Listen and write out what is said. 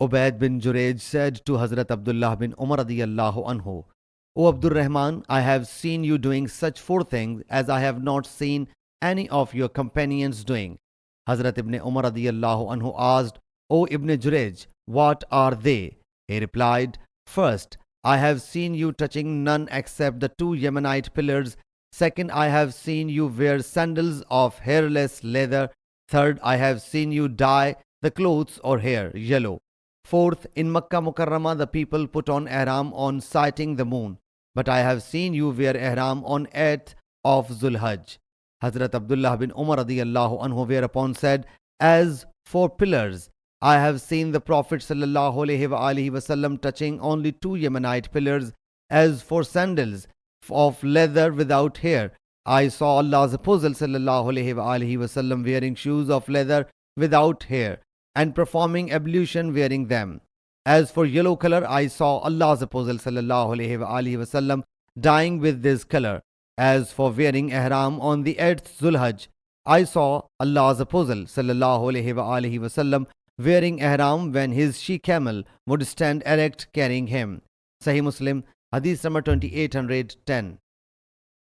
Ubaid bin Jurayj said to Hazrat Abdullah bin Umar radiyallahu anhu, O Abdur Rahman, I have seen you doing such four things as I have not seen any of your companions doing. Hazrat ibn Umar radiyallahu anhu asked, O Ibn Jurayj, what are they? He replied, First, I have seen you touching none except the two Yemenite pillars. Second, I have seen you wear sandals of hairless leather. Third, I have seen you dye the clothes or hair yellow. Fourth, in Makkah Mukarramah the people put on ihram on sighting the moon, but I have seen you wear ihram on 8th of Zulhajj. Hazrat Abdullah bin Umar radiyallahu anhu whereupon said, As for pillars, I have seen the Prophet sallallahu alaihi wasallam touching only two Yemenite pillars. As for sandals of leather without hair, I saw Allah's Apostle sallallahu alaihi wasallam wearing shoes of leather without hair and performing ablution wearing them. As for yellow color, I saw Allah's Apostle sallallahu alaihi wasallam dyeing with this color. As for wearing ihram on the 8th Zulhajj, I saw Allah's Apostle sallallahu alaihi wasallam wearing ihram when his she-camel would stand erect carrying him. Sahih Muslim Hadith number 2810.